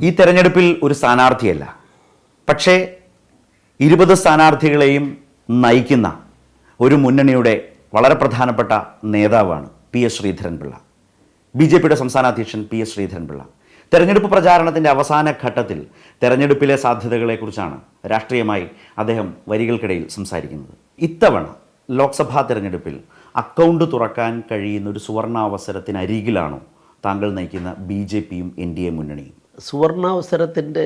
ഈ തെരഞ്ഞെടുപ്പിൽ ഒരു സ്ഥാനാർത്ഥിയല്ല, പക്ഷേ 20 സ്ഥാനാർത്ഥികളെയും നയിക്കുന്ന ഒരു മുന്നണിയുടെ വളരെ പ്രധാനപ്പെട്ട നേതാവാണ് PS ശ്രീധരൻപിള്ള. BJPയുടെ സംസ്ഥാന അധ്യക്ഷൻ PS ശ്രീധരൻപിള്ള തെരഞ്ഞെടുപ്പ് പ്രചാരണത്തിൻ്റെ അവസാന ഘട്ടത്തിൽ തെരഞ്ഞെടുപ്പിലെ സാധ്യതകളെക്കുറിച്ചാണ് രാഷ്ട്രീയമായി അദ്ദേഹം വരികൾക്കിടയിൽ സംസാരിക്കുന്നത്. ഇത്തവണ ലോക്സഭാ തെരഞ്ഞെടുപ്പിൽ അക്കൗണ്ട് തുറക്കാൻ കഴിയുന്ന ഒരു സുവർണാവസരത്തിനരികിലാണോ താങ്കൾ നയിക്കുന്ന BJPയും NDA മുന്നണിയും? സുവർണാവസരത്തിൻ്റെ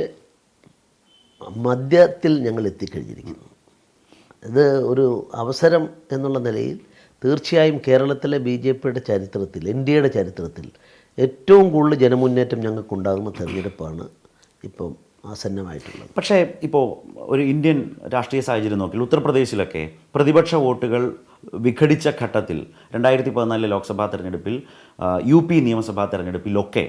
മധ്യത്തിൽ ഞങ്ങൾ എത്തിക്കഴിഞ്ഞിരിക്കുന്നു. ഇത് ഒരു അവസരം എന്നുള്ള നിലയിൽ തീർച്ചയായും കേരളത്തിലെ BJPയുടെ ചരിത്രത്തിൽ, NDAയുടെ ചരിത്രത്തിൽ ഏറ്റവും കൂടുതൽ ജനമുന്നേറ്റം ഞങ്ങൾക്കുണ്ടാകുന്ന തെരഞ്ഞെടുപ്പാണ് ഇപ്പം ആസന്നമായിട്ടുള്ളത്. പക്ഷേ ഇപ്പോൾ ഒരു ഇന്ത്യൻ രാഷ്ട്രീയ സാഹചര്യം നോക്കിയാൽ ഉത്തർപ്രദേശിലൊക്കെ പ്രതിപക്ഷ വോട്ടുകൾ വിഘടിച്ച ഘട്ടത്തിൽ 2014 ലോക്സഭാ തെരഞ്ഞെടുപ്പിൽ, UP നിയമസഭാ തെരഞ്ഞെടുപ്പിലൊക്കെ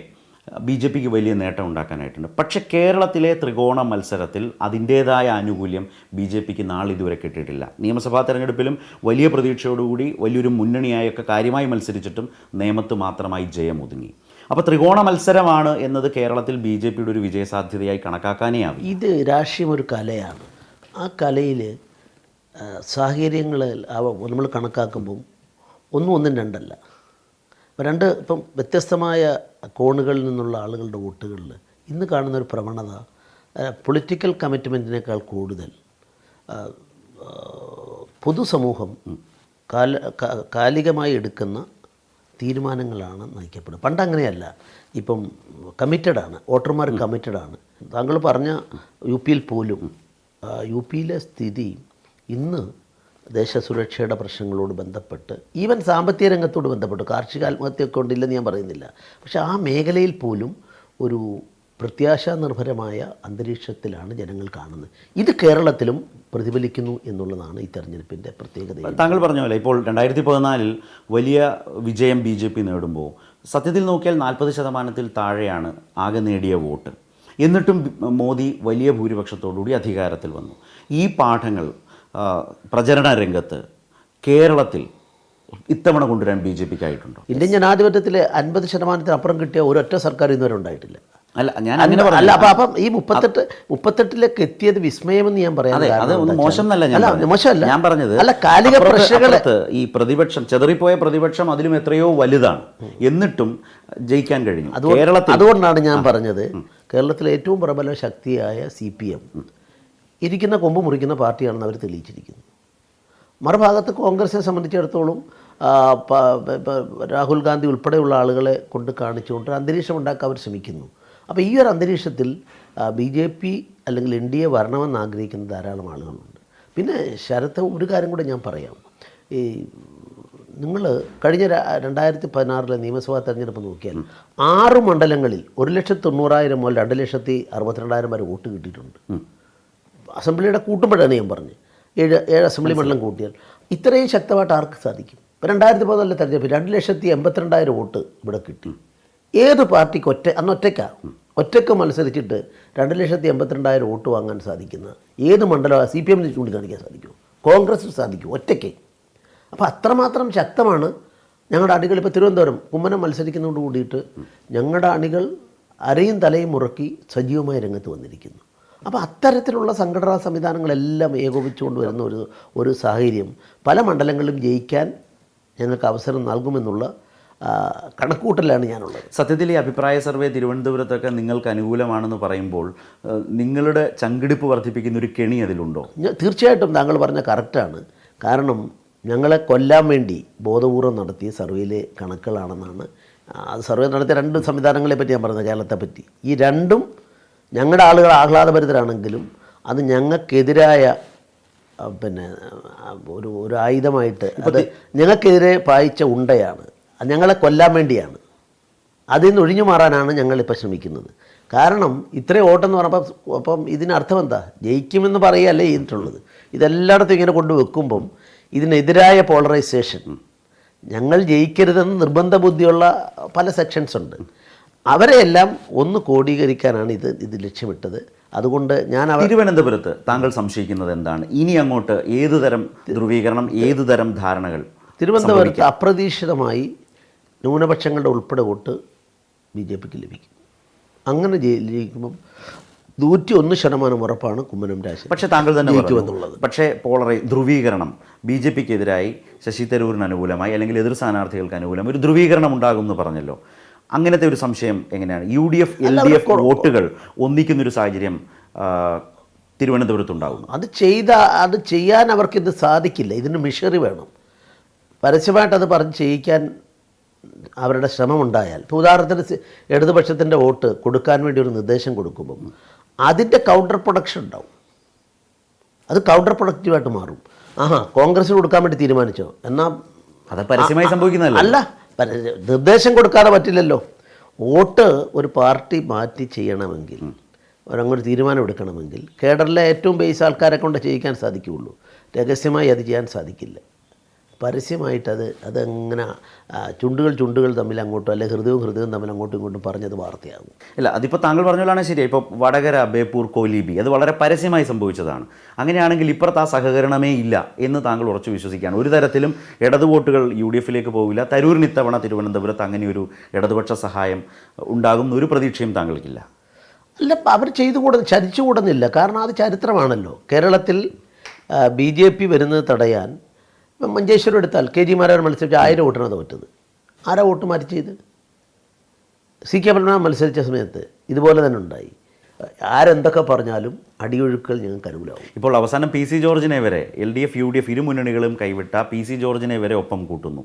BJPക്ക് വലിയ നേട്ടം ഉണ്ടാക്കാനായിട്ടുണ്ട്. പക്ഷേ കേരളത്തിലെ ത്രികോണ മത്സരത്തിൽ അതിൻ്റേതായ ആനുകൂല്യം BJPക്ക് നാളിതുവരെ കിട്ടിയിട്ടില്ല. നിയമസഭാ തെരഞ്ഞെടുപ്പിലും വലിയ പ്രതീക്ഷയോടുകൂടി വലിയൊരു മുന്നണിയായൊക്കെ കാര്യമായി മത്സരിച്ചിട്ടും നേമത്ത് മാത്രമായി ജയം ഒതുങ്ങി. അപ്പോൾ ത്രികോണ മത്സരമാണ് എന്നത് കേരളത്തിൽ BJPയുടെ ഒരു വിജയസാധ്യതയായി കണക്കാക്കാനേ ആവും. ഇത് രാഷ്ട്രീയം ഒരു കലയാണ്. ആ കലയിൽ സാഹചര്യങ്ങൾ നമ്മൾ കണക്കാക്കുമ്പം ഒന്നും രണ്ടല്ല. ഇപ്പം വ്യത്യസ്തമായ കോണുകളിൽ നിന്നുള്ള ആളുകളുടെ വോട്ടുകളിൽ ഇന്ന് കാണുന്നൊരു പ്രവണത പൊളിറ്റിക്കൽ കമ്മിറ്റ്മെൻറ്റിനേക്കാൾ കൂടുതൽ പൊതുസമൂഹം കാലികമായി എടുക്കുന്ന തീരുമാനങ്ങളാണ് നയിക്കപ്പെടുന്നത്. പണ്ട് അങ്ങനെയല്ല. ഇപ്പം കമ്മിറ്റഡാണ്, വോട്ടർമാർ കമ്മിറ്റഡാണ്. താങ്കൾ പറഞ്ഞ UP പോലും UPയിലെ സ്ഥിതി ഇന്ന് ദേശസുരക്ഷയുടെ പ്രശ്നങ്ങളോട് ബന്ധപ്പെട്ട്, ഈവൻ സാമ്പത്തിക രംഗത്തോട് ബന്ധപ്പെട്ട്, കാർഷിക ആത്മഹത്യയൊക്കെ ഉണ്ടില്ലെന്ന് ഞാൻ പറയുന്നില്ല, പക്ഷേ ആ മേഖലയിൽ പോലും ഒരു പ്രത്യാശാ നിർഭരമായ അന്തരീക്ഷത്തിലാണ് ജനങ്ങൾ കാണുന്നത്. ഇത് കേരളത്തിലും പ്രതിഫലിക്കുന്നു എന്നുള്ളതാണ് ഈ തെരഞ്ഞെടുപ്പിൻ്റെ പ്രത്യേകത. താങ്കൾ പറഞ്ഞ പോലെ ഇപ്പോൾ 2014 വലിയ വിജയം BJP നേടുമ്പോൾ സത്യത്തിൽ നോക്കിയാൽ 40% താഴെയാണ് ആകെ നേടിയ വോട്ട്. എന്നിട്ടും മോദി വലിയ ഭൂരിപക്ഷത്തോടുകൂടി അധികാരത്തിൽ വന്നു. ഈ പാഠങ്ങൾ പ്രചരണ രംഗത്ത് കേരളത്തിൽ ഇത്തവണ കൊണ്ടുവരാൻ BJPക്കായിട്ടുണ്ടോ? ഇന്ത്യൻ ജനാധിപത്യത്തിൽ 50% അപ്പുറം കിട്ടിയ ഒരൊറ്റ സർക്കാർ ഇന്നുവരെ ഉണ്ടായിട്ടില്ല. അല്ല, ഞാൻ അങ്ങനെ അല്ല. അപ്പം ഈ 38 എത്തിയത് വിസ്മയമെന്ന് ഞാൻ പറയാം. മോശമല്ല, ഞാൻ പറഞ്ഞത് അല്ല, കാലിക പ്രശ്നങ്ങള് ഈ പ്രതിപക്ഷം, ചെതറിപ്പോയ പ്രതിപക്ഷം അതിലും എത്രയോ വലുതാണ്, എന്നിട്ടും ജയിക്കാൻ കഴിഞ്ഞു കേരളത്തിൽ. അതുകൊണ്ടാണ് ഞാൻ പറഞ്ഞത് കേരളത്തിലെ ഏറ്റവും പ്രബല ശക്തിയായ CPM ഇരിക്കുന്ന കൊമ്പ് മുറിക്കുന്ന പാർട്ടിയാണെന്ന് അവർ തെളിയിച്ചിരിക്കുന്നു. മറുഭാഗത്ത് കോൺഗ്രസിനെ സംബന്ധിച്ചിടത്തോളം രാഹുൽ ഗാന്ധി ഉൾപ്പെടെയുള്ള ആളുകളെ കൊണ്ട് കാണിച്ചുകൊണ്ട് അന്തരീക്ഷം ഉണ്ടാക്കാൻ അവർ ശ്രമിക്കുന്നു. അപ്പോൾ ഈ ഒരു അന്തരീക്ഷത്തിൽ BJP അല്ലെങ്കിൽ NDA വരണമെന്ന് ആഗ്രഹിക്കുന്ന ധാരാളം ആളുകളുണ്ട്. പിന്നെ ശരത്ത്, ഒരു കാര്യം കൂടെ ഞാൻ പറയാം. ഈ നിങ്ങൾ കഴിഞ്ഞ 2016 നിയമസഭാ തെരഞ്ഞെടുപ്പ് നോക്കിയാൽ 6 മണ്ഡലങ്ങളിൽ 1,90,000 മുതൽ 2,62,000 വരെ വോട്ട് കിട്ടിയിട്ടുണ്ട്. അസംബ്ലിയുടെ കൂട്ടുമ്പോഴാണ് ഞാൻ പറഞ്ഞത്. 7 അസംബ്ലി മണ്ഡലം കൂട്ടിയാൽ ഇത്രയും ശക്തമായിട്ട് ആർക്ക് സാധിക്കും? ഇപ്പോൾ 2014 തെരഞ്ഞെടുപ്പ് 2,82,000 വോട്ട് ഇവിടെ കിട്ടി. ഏത് പാർട്ടിക്ക് ഒറ്റയ്ക്ക് മത്സരിച്ചിട്ട് 2,82,000 വോട്ട് വാങ്ങാൻ സാധിക്കുന്ന ഏത് മണ്ഡലം CPM ചൂണ്ടിക്കാണിക്കാൻ സാധിക്കുമോ? കോൺഗ്രസ് സാധിക്കും ഒറ്റയ്ക്ക്. അപ്പോൾ അത്രമാത്രം ശക്തമാണ് ഞങ്ങളുടെ അണികൾ. ഇപ്പോൾ തിരുവനന്തപുരം കുമ്മനം മത്സരിക്കുന്നതോട് കൂടിയിട്ട് ഞങ്ങളുടെ അണികൾ അരയും തലയും മുറക്കി സജീവമായ രംഗത്ത് വന്നിരിക്കുന്നു. അപ്പോൾ അത്തരത്തിലുള്ള സംഘടനാ സംവിധാനങ്ങളെല്ലാം ഏകോപിച്ചുകൊണ്ട് വരുന്ന ഒരു സാഹചര്യം പല മണ്ഡലങ്ങളിലും ജയിക്കാൻ ഞങ്ങൾക്ക് അവസരം നൽകുമെന്നുള്ള കണക്കൂട്ടലാണ് ഞാനുള്ളത്. സത്യത്തിൽ ഈ അഭിപ്രായ സർവേ തിരുവനന്തപുരത്തൊക്കെ നിങ്ങൾക്ക് അനുകൂലമാണെന്ന് പറയുമ്പോൾ നിങ്ങളുടെ ചങ്കിടിപ്പ് വർദ്ധിപ്പിക്കുന്ന ഒരു കെണി അതിലുണ്ടോ? തീർച്ചയായിട്ടും താങ്കൾ പറഞ്ഞ കറക്റ്റാണ്. കാരണം ഞങ്ങളെ കൊല്ലാൻ വേണ്ടി ബോധപൂർവം നടത്തിയ സർവേയിലെ കണക്കുകളാണെന്നാണ്. അത് സർവേ നടത്തിയ 2 സംവിധാനങ്ങളെ പറ്റി ഞാൻ പറഞ്ഞത്, കേരളത്തെ പറ്റി. ഈ രണ്ടും ഞങ്ങളുടെ ആളുകൾ ആഹ്ലാദഭരിതരാണെങ്കിലും അത് ഞങ്ങൾക്കെതിരായ ഒരു ആയുധമായിട്ട്, അത് ഞങ്ങൾക്കെതിരെ പായിച്ച ഉണ്ടയാണ്, ഞങ്ങളെ കൊല്ലാൻ വേണ്ടിയാണ്. അതിൽ നിന്ന് ഒഴിഞ്ഞു മാറാനാണ് ഞങ്ങളിപ്പോൾ ശ്രമിക്കുന്നത്. കാരണം ഇത്രയും വോട്ടെന്ന് പറഞ്ഞപ്പോൾ അപ്പം ഇതിനർത്ഥം എന്താ? ജയിക്കുമെന്ന് പറയുകയല്ലേ ചെയ്തിട്ടുള്ളത്. ഇതെല്ലായിടത്തും ഇങ്ങനെ കൊണ്ടുവെക്കുമ്പം ഇതിനെതിരായ പോളറൈസേഷൻ, ഞങ്ങൾ ജയിക്കരുതെന്ന് നിർബന്ധ ബുദ്ധിയുള്ള പല സെക്ഷൻസ് ഉണ്ട്. അവരെയെല്ലാം ഒന്ന് കോടീകരിക്കാനാണ് ഇത് ലക്ഷ്യമിട്ടത്. അതുകൊണ്ട് ഞാൻ തിരുവനന്തപുരത്ത് താങ്കൾ സംശയിക്കുന്നത് എന്താണ്? ഇനി അങ്ങോട്ട് ഏതുതരം ധ്രുവീകരണം, ഏതുതരം ധാരണകൾ? തിരുവനന്തപുരത്ത് അപ്രതീക്ഷിതമായി ന്യൂനപക്ഷങ്ങളുടെ ഉൾപ്പെടെ വോട്ട് BJPക്ക് ലഭിക്കും. അങ്ങനെ ജയിക്കുമ്പം 101% ഉറപ്പാണ് കുമ്മനം രാജശേഖരൻ പക്ഷേ താങ്കൾ തന്നെ ജയിക്കുമെന്നുള്ളത്. പക്ഷേ ധ്രുവീകരണം BJPക്ക് എതിരായി ശശി തരൂരിന് അനുകൂലമായി അല്ലെങ്കിൽ എതിർ സ്ഥാനാർത്ഥികൾക്ക് അനുകൂലം ഒരു ധ്രുവീകരണം ഉണ്ടാകും എന്ന് പറഞ്ഞല്ലോ. അങ്ങനത്തെ ഒരു സംശയം എങ്ങനെയാണ്? UDF LDF വോട്ടുകൾ ഒന്നിക്കുന്നൊരു സാഹചര്യം തിരുവനന്തപുരത്തുണ്ടാകും? അത് ചെയ്യാൻ അവർക്കിത് സാധിക്കില്ല. ഇതിന് മിഷറി വേണം. പരസ്യമായിട്ട് അത് പറഞ്ഞ് ചെയ്യിക്കാൻ അവരുടെ ശ്രമമുണ്ടായാൽ, ഇപ്പോൾ ഉദാഹരണത്തിന് ഇടതുപക്ഷത്തിൻ്റെ വോട്ട് കൊടുക്കാൻ വേണ്ടി ഒരു നിർദ്ദേശം കൊടുക്കുമ്പം അതിൻ്റെ കൗണ്ടർ പ്രൊഡക്ഷൻ ഉണ്ടാവും. അത് കൗണ്ടർ പ്രൊഡക്റ്റീവായിട്ട് മാറും. കോൺഗ്രസ്സിന് കൊടുക്കാൻ വേണ്ടി തീരുമാനിച്ചോ എന്നാൽ അത് പരസ്യമായി സംഭവിക്കുന്നതല്ല. അല്ല, നിർദ്ദേശം കൊടുക്കാതെ പറ്റില്ലല്ലോ. വോട്ട് ഒരു പാർട്ടി മാറ്റി ചെയ്യണമെങ്കിൽ, ഒരങ്ങൊരു തീരുമാനം എടുക്കണമെങ്കിൽ കേഡറിലെ ഏറ്റവും ബേസ് ആൾക്കാരെ കൊണ്ട് ചെയ്യിക്കാൻ സാധിക്കുകയുള്ളൂ. രഹസ്യമായി അത് ചെയ്യാൻ സാധിക്കില്ല. പരസ്യമായിട്ട് അതങ്ങനെ ചുണ്ടുകൾ തമ്മിൽ അങ്ങോട്ടും, അല്ലെങ്കിൽ ഹൃദയവും തമ്മിൽ അങ്ങോട്ടും ഇങ്ങോട്ടും പറഞ്ഞത് വാർത്തയാകും. ഇല്ല, അതിപ്പോൾ താങ്കൾ പറഞ്ഞാലാണ് ശരിയാണ്. ഇപ്പോൾ വടകര, ബേപ്പൂർ, കോലീബി അത് വളരെ പരസ്യമായി സംഭവിച്ചതാണ്. അങ്ങനെയാണെങ്കിൽ ഇപ്പുറത്ത് ആ സഹകരണമേ ഇല്ല എന്ന് താങ്കൾ ഉറച്ചു വിശ്വസിക്കുകയാണ്. ഒരു തരത്തിലും ഇടതു വോട്ടുകൾ UDFിലേക്ക് പോകില്ല. തരൂരിന് ഇത്തവണ തിരുവനന്തപുരത്ത് അങ്ങനെയൊരു ഇടതുപക്ഷ സഹായം ഉണ്ടാകും ഒരു പ്രതീക്ഷയും താങ്കൾക്കില്ല? അല്ല, അവർ ചരിച്ചുകൂടുന്നില്ല. കാരണം അത് ചരിത്രമാണല്ലോ. കേരളത്തിൽ BJP വരുന്നത് തടയാൻ മഞ്ചേശ്വരം എടുത്താൽ KG മാരാർ മത്സരിച്ച് 1000 വോട്ടിനാണ് തോറ്റത്. ആരാ വോട്ട് മാറ്റി ചെയ്ത്? CK പത്മനാഭൻ മത്സരിച്ച സമയത്ത് ഇതുപോലെ തന്നെ ഉണ്ടായി. ആരെന്തൊക്കെ പറഞ്ഞാലും അടിയൊഴുക്കുകൾ ഞങ്ങൾക്ക് അനുകൂലമാവും. ഇപ്പോൾ അവസാനം PC ജോർജിനെ വരെ LDF UDF ഇരു മുന്നണികളും കൈവിട്ട PC ജോർജിനെ വരെ ഒപ്പം കൂട്ടുന്നു,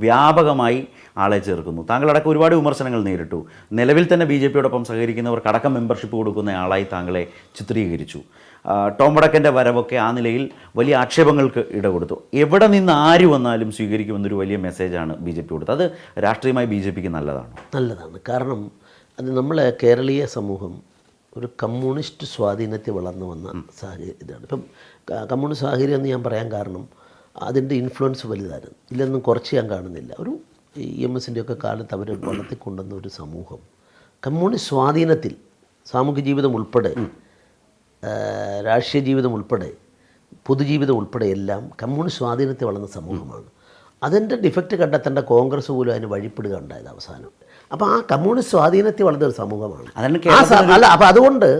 വ്യാപകമായി ആളെ ചേർക്കുന്നു. താങ്കളടക്കം ഒരുപാട് വിമർശനങ്ങൾ നേരിട്ടു. നിലവിൽ തന്നെ BJPയോടൊപ്പം സഹകരിക്കുന്നവർക്കടക്കം മെമ്പർഷിപ്പ് കൊടുക്കുന്ന ആളായി താങ്കളെ ചിത്രീകരിച്ചു. ടോം വടക്കൻ്റെ വരവൊക്കെ ആ നിലയിൽ വലിയ ആക്ഷേപങ്ങൾക്ക് ഇടകൊടുത്തു. എവിടെ നിന്ന് ആര് വന്നാലും സ്വീകരിക്കുമെന്നൊരു വലിയ മെസ്സേജാണ് BJP കൊടുത്തത്. അത് രാഷ്ട്രീയമായി BJPക്ക് നല്ലതാണ്. കാരണം അത് നമ്മളെ കേരളീയ സമൂഹം ഒരു കമ്മ്യൂണിസ്റ്റ് സ്വാധീനത്തിൽ വളർന്നു വന്ന സാഹചര്യം ഇതാണ്. ഇപ്പം കമ്മ്യൂണിസ്റ്റ് സാഹചര്യം എന്ന് ഞാൻ പറയാൻ കാരണം അതിൻ്റെ ഇൻഫ്ലുവൻസ് വലുതായിരുന്നു. ഇതിലൊന്നും കുറച്ച് ഞാൻ കാണുന്നില്ല. ഒരു EMSൻ്റെ ഒക്കെ കാലത്ത് അവർ വളർത്തിക്കൊണ്ടുവന്ന ഒരു സമൂഹം കമ്മ്യൂണിസ്റ്റ് സ്വാധീനത്തിൽ സാമൂഹ്യ ജീവിതം ഉൾപ്പെടെ, രാഷ്ട്രീയ ജീവിതം ഉൾപ്പെടെ, പൊതുജീവിതം ഉൾപ്പെടെ എല്ലാം കമ്മ്യൂണിസ്റ്റ് സ്വാധീനത്തിൽ വളർന്ന സമൂഹമാണ്. അതിൻ്റെ ഡിഫക്റ്റ് കണ്ടെത്തേണ്ട കോൺഗ്രസ് പോലും അതിന് വഴിപ്പെടുക ഉണ്ടായത് അവസാനം. അപ്പോൾ ആ കമ്മ്യൂണിസ്റ്റ് സ്വാധീനത്തിൽ വളർന്നൊരു സമൂഹമാണ്. അപ്പോൾ അതുകൊണ്ട്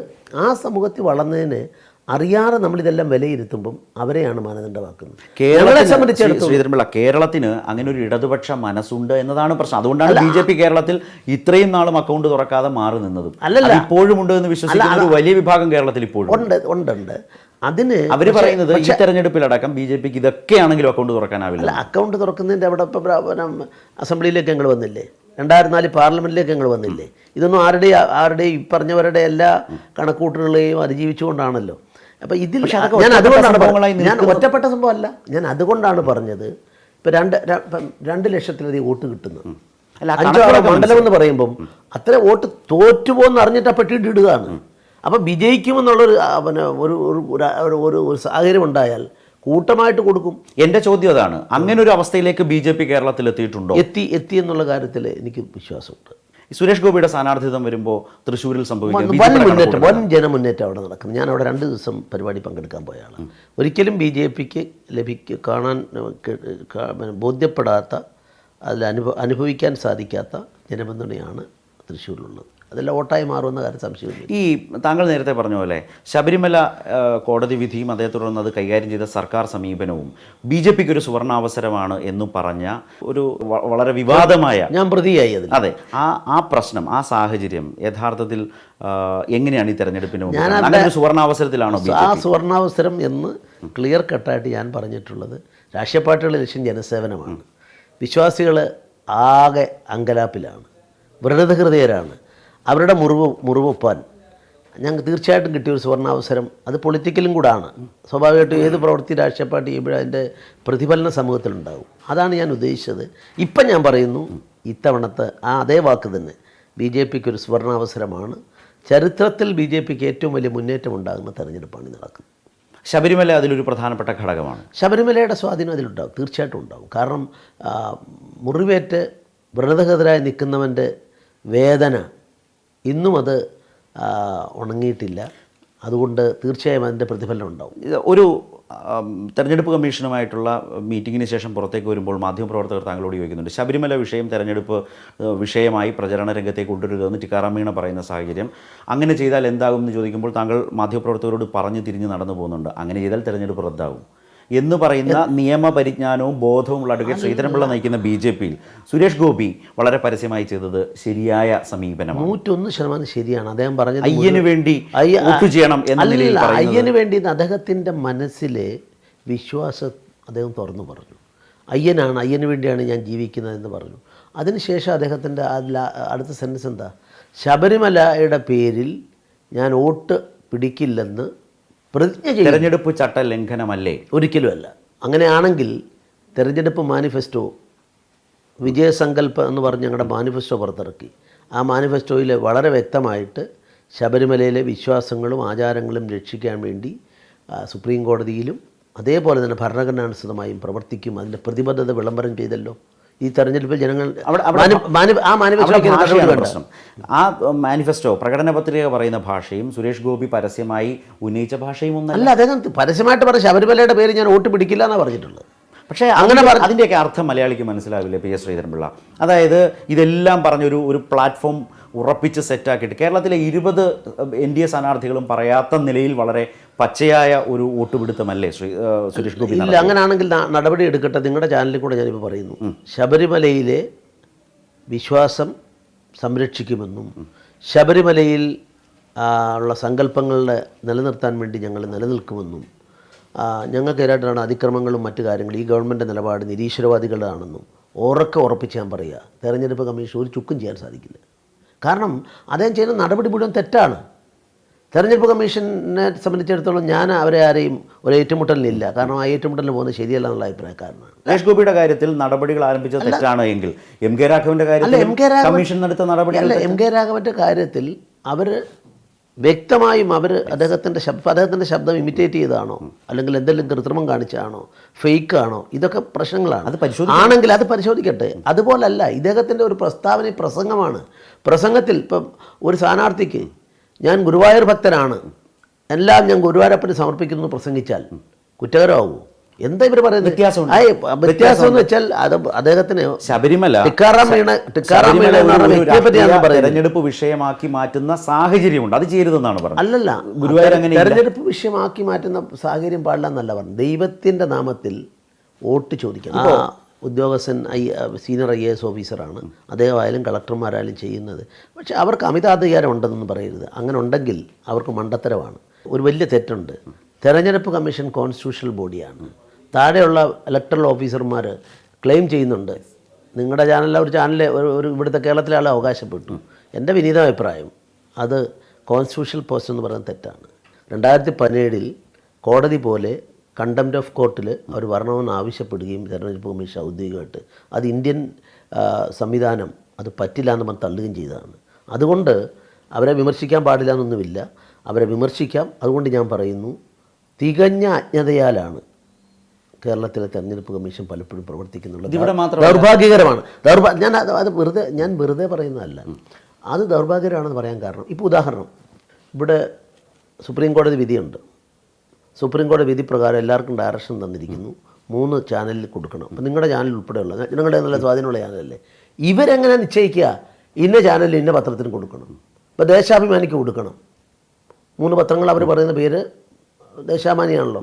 ആ സമൂഹത്തിൽ വളർന്നതിന് അറിയാതെ നമ്മളിതെല്ലാം വിലയിരുത്തുമ്പം അവരെയാണ് മാനദണ്ഡമാക്കുന്നത്. കേരളത്തെ സംബന്ധിച്ചിടത്തോളം കേരളത്തിന് അങ്ങനെ ഒരു ഇടതുപക്ഷ മനസ്സുണ്ട് എന്നതാണ് പ്രശ്നം. അതുകൊണ്ടാണ് BJP കേരളത്തിൽ ഇത്രയും നാളും അക്കൗണ്ട് തുറക്കാതെ മാറി നിന്നതും. അല്ലല്ല, ഇപ്പോഴും ഉണ്ട് എന്ന് വിശ്വസിക്കുന്ന ഒരു വലിയ വിഭാഗം കേരളത്തിൽ ഇപ്പോഴും ഉണ്ട്. അതിന് അവർ പറയുന്നത് ഈ തെരഞ്ഞെടുപ്പിലടക്കം BJPക്ക് ഇതൊക്കെയാണെങ്കിലും അക്കൗണ്ട് തുറക്കാനാവില്ല. അക്കൗണ്ട് തുറക്കുന്നതിൻ്റെ അവിടെ ഇപ്പം അസംബ്ലിയിലേക്ക് ഞങ്ങൾ വന്നില്ലേ, 2004 പാർലമെൻറ്റിലേക്ക് ഞങ്ങൾ വന്നില്ലേ. ഇതൊന്നും ആരുടെയും ഈ പറഞ്ഞവരുടെ എല്ലാ കണക്കൂട്ടുകളെയും അതിജീവിച്ചുകൊണ്ടാണല്ലോ. അപ്പോൾ ഇതിൽ ഞാൻ ഒറ്റപ്പെട്ട സംഭവമല്ല, ഞാൻ അതുകൊണ്ടാണ് പറഞ്ഞത്. ഇപ്പം 2 ലക്ഷത്തിലധികം വോട്ട് കിട്ടുന്നു. 5-6 മണ്ഡലം എന്ന് പറയുമ്പം അത്ര വോട്ട് തോറ്റുപോകുന്ന അറിഞ്ഞിട്ട് പെട്ടിട്ട് ഇടുകയാണ്. അപ്പം വിജയിക്കുമെന്നുള്ളൊരു ഒരു സാഹചര്യം ഉണ്ടായാൽ കൂട്ടമായിട്ട് കൊടുക്കും. എൻ്റെ ചോദ്യം അതാണ്, അങ്ങനെ ഒരു അവസ്ഥയിലേക്ക് BJP കേരളത്തിൽ എത്തിയിട്ടുണ്ടോ? എത്തി എന്നുള്ള കാര്യത്തിൽ എനിക്ക് വിശ്വാസമുണ്ട്. സുരേഷ് ഗോപിയുടെ സ്ഥാനാർത്ഥിത്വം വരുമ്പോൾ തൃശ്ശൂരിൽ വൻ ജനമുന്നേറ്റം അവിടെ നടക്കും. ഞാൻ അവിടെ 2 ദിവസം പരിപാടി പങ്കെടുക്കാൻ പോയ ആളാണ്. ഒരിക്കലും BJPക്ക് കാണാൻ ബോധ്യപ്പെടാത്ത, അതിൽ അനുഭവിക്കാൻ സാധിക്കാത്ത ജനപിന്തുണയാണ് തൃശ്ശൂരിലുള്ളത്. അതെല്ലാം വോട്ടായി മാറുമെന്ന കാര്യം സംശയമില്ല. ഈ താങ്കൾ നേരത്തെ പറഞ്ഞ പോലെ ശബരിമല കോടതി വിധിയും അതേ തുടർന്ന് അത് കൈകാര്യം ചെയ്ത സർക്കാർ സമീപനവും BJPക്ക് ഒരു സുവർണാവസരമാണ് എന്ന് പറഞ്ഞ ഒരു വളരെ വിവാദമായ, ഞാൻ പ്രതിയായി അതിൽ. അതെ, ആ പ്രശ്നം, ആ സാഹചര്യം യഥാർത്ഥത്തിൽ എങ്ങനെയാണ് ഈ തെരഞ്ഞെടുപ്പിന് അങ്ങനെ സുവർണാവസരത്തിലാണോ? ആ സുവർണാവസരം എന്ന് ക്ലിയർ കട്ടായിട്ട് ഞാൻ പറഞ്ഞിട്ടുള്ളത്, രാഷ്ട്രീയ പാർട്ടികളുടെ ലക്ഷ്യം ജനസേവനമാണ്. വിശ്വാസികൾ ആകെ അങ്കലാപ്പിലാണ്, വ്രണതഹൃദയരാണ്. അവരുടെ മുറിവൊപ്പാൻ ഞങ്ങൾക്ക് തീർച്ചയായിട്ടും കിട്ടിയൊരു സുവർണാവസരം. അത് പൊളിറ്റിക്കലും കൂടാണ്. സ്വാഭാവികമായിട്ടും ഏത് പ്രവൃത്തി രാഷ്ട്രീയ പാർട്ടി ചെയ്യുമ്പോഴും അതിൻ്റെ പ്രതിഫലന സമൂഹത്തിലുണ്ടാകും. അതാണ് ഞാൻ ഉദ്ദേശിച്ചത്. ഇപ്പം ഞാൻ പറയുന്നു, ഇത്തവണത്തെ അതേ വാക്ക് തന്നെ, BJPക്ക് ഒരു സുവർണാവസരമാണ്. ചരിത്രത്തിൽ BJPക്ക് ഏറ്റവും വലിയ മുന്നേറ്റം ഉണ്ടാകുന്ന തെരഞ്ഞെടുപ്പാണ് നടക്കുന്നത്. ശബരിമല അതിലൊരു പ്രധാനപ്പെട്ട ഘടകമാണ്. ശബരിമലയുടെ സ്വാധീനം അതിലുണ്ടാകും, തീർച്ചയായിട്ടും ഉണ്ടാകും. കാരണം മുറിവേറ്റ് വ്രണതഹൃദരായി നിൽക്കുന്നവൻ്റെ വേദന ഇന്നും അത് ഉണങ്ങിയിട്ടില്ല. അതുകൊണ്ട് തീർച്ചയായും അതിൻ്റെ പ്രതിഫലനം ഉണ്ടാവും. ഒരു തെരഞ്ഞെടുപ്പ് കമ്മീഷനുമായിട്ടുള്ള മീറ്റിങ്ങിന് ശേഷം പുറത്തേക്ക് വരുമ്പോൾ മാധ്യമപ്രവർത്തകർ താങ്കളോട് ചോദിക്കുന്നുണ്ട്, ശബരിമല വിഷയം തെരഞ്ഞെടുപ്പ് വിഷയമായി പ്രചരണ രംഗത്തേക്ക് കൊണ്ടുവരുമെന്ന് ടിക്കാറാം മീണ പറയുന്ന സാഹചര്യം, അങ്ങനെ ചെയ്താൽ എന്താകും എന്ന് ചോദിക്കുമ്പോൾ താങ്കൾ മാധ്യമപ്രവർത്തകരോട് പറഞ്ഞു തിരിഞ്ഞ് നടന്നു പോകുന്നുണ്ട്, അങ്ങനെ ചെയ്താൽ തെരഞ്ഞെടുപ്പ് റദ്ദാകും എന്ന് പറയുന്ന നിയമപരിജ്ഞാനവും ബോധവുമുള്ള അഡ്വക്കേറ്റ് ശ്രീധരൻപിള്ള നയിക്കുന്ന BJP-യിൽ സുരേഷ് ഗോപി വളരെ പരസ്യമായി ചെയ്തത് ശരിയായ സമീപനമാണ്. 101% ശരിയാണ്. അദ്ദേഹം പറഞ്ഞത് അയ്യന് വേണ്ടി വോട്ട് ചെയ്യണം എന്ന നിലയിൽ പറയുന്നത്. അയ്യന് വേണ്ടി അദ്ദേഹത്തിൻ്റെ മനസ്സിലെ വിശ്വാസം അദ്ദേഹം തുറന്നു പറഞ്ഞു. അയ്യന് വേണ്ടിയാണ് ഞാൻ ജീവിക്കുന്നതെന്ന് പറഞ്ഞു. അതിനുശേഷം അദ്ദേഹത്തിൻ്റെ അടുത്ത സെൻറ്റൻസ് എന്താ? ശബരിമലയുടെ പേരിൽ ഞാൻ വോട്ട് പിടിക്കില്ലെന്ന് പ്രതിജ്ഞ ചെയ്യും. തെരഞ്ഞെടുപ്പ് ചട്ട ലംഘനമല്ലേ? ഒരിക്കലുമല്ല. അങ്ങനെയാണെങ്കിൽ തെരഞ്ഞെടുപ്പ് മാനിഫെസ്റ്റോ വിജയസങ്കല്പം എന്ന് പറഞ്ഞ് ഞങ്ങളുടെ മാനിഫെസ്റ്റോ പുറത്തിറക്കി. ആ മാനിഫെസ്റ്റോയിൽ വളരെ വ്യക്തമായിട്ട് ശബരിമലയിലെ വിശ്വാസങ്ങളും ആചാരങ്ങളും രക്ഷിക്കാൻ വേണ്ടി സുപ്രീം കോടതിയിലും അതേപോലെ തന്നെ ഭരണഘടനാനുസൃതമായും പ്രവർത്തിക്കും. അതിൻ്റെ പ്രതിബദ്ധത വിളംബരം ചെയ്തല്ലോ. ഈ തെരഞ്ഞെടുപ്പിൽ ജനങ്ങൾ ആ മാനിഫെസ്റ്റോ പ്രകടന പത്രിക പറയുന്ന ഭാഷയും സുരേഷ് ഗോപി പരസ്യമായി ഉന്നയിച്ച ഭാഷയും ഒന്നല്ല. അദ്ദേഹം പരസ്യമായിട്ട് പറഞ്ഞ ശബരിമലയുടെ പേര് ഞാൻ വോട്ട് പിടിക്കില്ല എന്നാണ് പറഞ്ഞിട്ടുള്ളത്. പക്ഷേ അങ്ങനെ അതിൻ്റെയൊക്കെ അർത്ഥം മലയാളിക്ക് മനസ്സിലാവില്ലേ PS ശ്രീധരൻപിള്ള? അതായത് ഇതെല്ലാം പറഞ്ഞൊരു പ്ലാറ്റ്ഫോം ഉറപ്പിച്ച് സെറ്റാക്കിയിട്ട് കേരളത്തിലെ 20 NDA സ്ഥാനാർത്ഥികളും പറയാത്ത നിലയിൽ വളരെ പച്ചയായ ഒരു വോട്ടുപിടുത്തമല്ലേ സുരേഷ് ഗോപി? ഇല്ല, അങ്ങനെയാണെങ്കിൽ നടപടി എടുക്കട്ടെ. നിങ്ങളുടെ ചാനലിൽ കൂടെ ഞാനിപ്പോൾ പറയുന്നു, ശബരിമലയിലെ വിശ്വാസം സംരക്ഷിക്കുമെന്നും ശബരിമലയിൽ ഉള്ള സങ്കല്പങ്ങളുടെ നിലനിർത്താൻ വേണ്ടി ഞങ്ങൾ നിലനിൽക്കുമെന്നും ഞങ്ങൾക്കെതിരായിട്ടാണ് അതിക്രമങ്ങളും മറ്റു കാര്യങ്ങളും ഈ ഗവൺമെൻറ് നിലപാട് നിരീശ്വരവാദികളാണെന്നും ഉറപ്പിച്ച് ഞാൻ പറയുക, തെരഞ്ഞെടുപ്പ് കമ്മീഷൻ ഒരു ചുക്കും ചെയ്യാൻ സാധിക്കില്ല. കാരണം അദ്ദേഹം ചെയ്യുന്ന നടപടി മുഴുവൻ തെറ്റാണ്. തെരഞ്ഞെടുപ്പ് കമ്മീഷനെ സംബന്ധിച്ചിടത്തോളം ഞാൻ അവരെ ആരെയും ഒരു ഏറ്റുമുട്ടലിനില്ല. കാരണം ആ ഏറ്റുമുട്ടലിന് പോകുന്നത് ശരിയല്ല എന്നുള്ള അഭിപ്രായക്കാരനാണ്. സുരേഷ് ഗോപിയുടെ കാര്യത്തിൽ നടപടികൾ ആരംഭിച്ചത് തെറ്റാണ് എങ്കിൽ MK രാഘവൻ്റെ കാര്യത്തിൽ കമ്മീഷൻ എടുത്ത നടപടി MK രാഘവൻ്റെ കാര്യത്തിൽ അവർ വ്യക്തമായും അദ്ദേഹത്തിൻ്റെ ശബ്ദം ഇമിറ്റേറ്റ് ചെയ്തതാണോ അല്ലെങ്കിൽ എന്തെങ്കിലും കൃത്രിമം കാണിച്ചാണോ ഫേക്കാണോ, ഇതൊക്കെ പ്രശ്നങ്ങളാണ്. ആണെങ്കിൽ അത് പരിശോധിക്കട്ടെ. അതുപോലല്ല, ഇദ്ദേഹത്തിൻ്റെ ഒരു പ്രസംഗമാണ്. പ്രസംഗത്തിൽ ഇപ്പം ഒരു സ്ഥാനാർത്ഥിക്ക് ഞാൻ ഗുരുവായൂർ ഭക്തനാണ്, എല്ലാം ഞാൻ ഗുരുവായൂരപ്പന് സമർപ്പിക്കുന്നു പ്രസംഗിച്ചാൽ കുറ്റകരമാകുമോ? എന്താ ഇവർ പറയുന്നത്? വ്യത്യാസം എന്ന് വെച്ചാൽ അത് അദ്ദേഹത്തിന് ശബരിമല തെരഞ്ഞെടുപ്പ് വിഷയമാക്കി മാറ്റുന്ന സാഹചര്യമുണ്ട്, അത് ചെയ്യരുതെന്നാണ് പറഞ്ഞത്. അല്ലല്ല, ഗുരുവായൂർ അങ്ങനെ തെരഞ്ഞെടുപ്പ് വിഷയമാക്കി മാറ്റുന്ന സാഹചര്യം പാടില്ല എന്നല്ല പറഞ്ഞു. ദൈവത്തിൻ്റെ നാമത്തിൽ വോട്ട് ചോദിക്കണം. ഉദ്യോഗസ്ഥൻ സീനിയർ IAS ഓഫീസറാണ് അദ്ദേഹം, ആയാലും കളക്ടർമാരായാലും ചെയ്യുന്നത്. പക്ഷേ അവർക്ക് അമിതാധികാരം ഉണ്ടെന്നൊന്നും പറയരുത്. അങ്ങനെ ഉണ്ടെങ്കിൽ അവർക്ക് മണ്ടത്തരമാണ്. ഒരു വലിയ തെറ്റുണ്ട്. തെരഞ്ഞെടുപ്പ് കമ്മീഷൻ കോൺസ്റ്റിറ്റ്യൂഷണൽ ബോഡിയാണ്. താഴെയുള്ള ഇലക്ടറൽ ഓഫീസർമാർ ക്ലെയിം ചെയ്യുന്നുണ്ട്. നിങ്ങളുടെ ഒരു ഇവിടുത്തെ കേരളത്തിലെ ആളെ അവകാശപ്പെട്ടു. എൻ്റെ വിനീത അഭിപ്രായം അത് കോൺസ്റ്റിറ്റ്യൂഷണൽ പോസ്റ്റ് എന്ന് പറയുന്നത് തെറ്റാണ്. 2017 കോടതി പോലെ കണ്ടംപ്റ്റ് ഓഫ് കോർട്ടിൽ അവർ വരണമെന്ന് ആവശ്യപ്പെടുകയും തെരഞ്ഞെടുപ്പ് കമ്മീഷൻ ഔദ്യോഗികമായിട്ട് അത് ഇന്ത്യൻ സംവിധാനം അത് പറ്റില്ല എന്ന് പറഞ്ഞ് തള്ളുകയും ചെയ്തതാണ്. അതുകൊണ്ട് അവരെ വിമർശിക്കാൻ പാടില്ല എന്നൊന്നുമില്ല, അവരെ വിമർശിക്കാം. അതുകൊണ്ട് ഞാൻ പറയുന്നു, തികഞ്ഞ അജ്ഞതയാലാണ് കേരളത്തിലെ തെരഞ്ഞെടുപ്പ് കമ്മീഷൻ പലപ്പോഴും പ്രവർത്തിക്കുന്നുള്ളത്. ദൗർഭാഗ്യകരമാണ്. ഞാൻ വെറുതെ പറയുന്നതല്ല, അത് ദൗർഭാഗ്യകരമാണെന്ന് പറയാൻ കാരണം, ഇപ്പോൾ ഉദാഹരണം, ഇവിടെ സുപ്രീം കോടതി വിധിയുണ്ട്. സുപ്രീം കോടതി വിധി പ്രകാരം എല്ലാവർക്കും ഡയറക്ഷൻ തന്നിരിക്കുന്നു, 3 ചാനലിൽ കൊടുക്കണം. അപ്പോൾ നിങ്ങളുടെ ചാനൽ ഉൾപ്പെടെയുള്ള നിങ്ങളുടെ നല്ല സ്വാധീനമുള്ള ചാനലല്ലേ, ഇവരെങ്ങനെ നിശ്ചയിക്കുക ഇന്ന ചാനലിൽ ഇന്ന പത്രത്തിന് കൊടുക്കണം? ഇപ്പോൾ ദേശാഭിമാനിക്ക് കൊടുക്കണം. 3 പത്രങ്ങൾ അവർ പറയുന്ന പേര് ദേശാഭിമാനിയാണല്ലോ.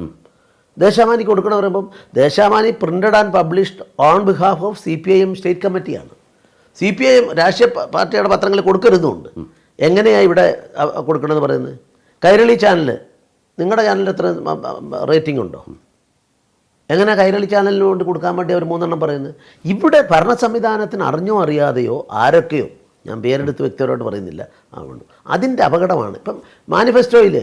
ദേശാഭിമാനിക്ക് കൊടുക്കണം പറയുമ്പം Deshabhimani printed and published on behalf of CPIM state കമ്മിറ്റിയാണ്. CPIM രാഷ്ട്രീയ പാർട്ടിയുടെ പത്രങ്ങൾ കൊടുക്കരുതുണ്ട്. എങ്ങനെയാണ് ഇവിടെ കൊടുക്കണമെന്ന് പറയുന്നത്? കൈരളി ചാനൽ, നിങ്ങളുടെ ചാനലിൽ എത്ര റേറ്റിംഗ് ഉണ്ടോ? എങ്ങനെ കൈരളി ചാനലിന് കൊണ്ട് കൊടുക്കാൻ വേണ്ടി അവർ 3 എണ്ണം പറയുന്നത്? ഇവിടെ ഭരണ സംവിധാനത്തിന് അറിഞ്ഞോ അറിയാതെയോ ആരൊക്കെയോ, ഞാൻ പേരെടുത്ത് വ്യക്തിപരമായിട്ട് പറയുന്നില്ല, അതുകൊണ്ട് അതിൻ്റെ അപകടമാണ്. ഇപ്പം മാനിഫെസ്റ്റോയിൽ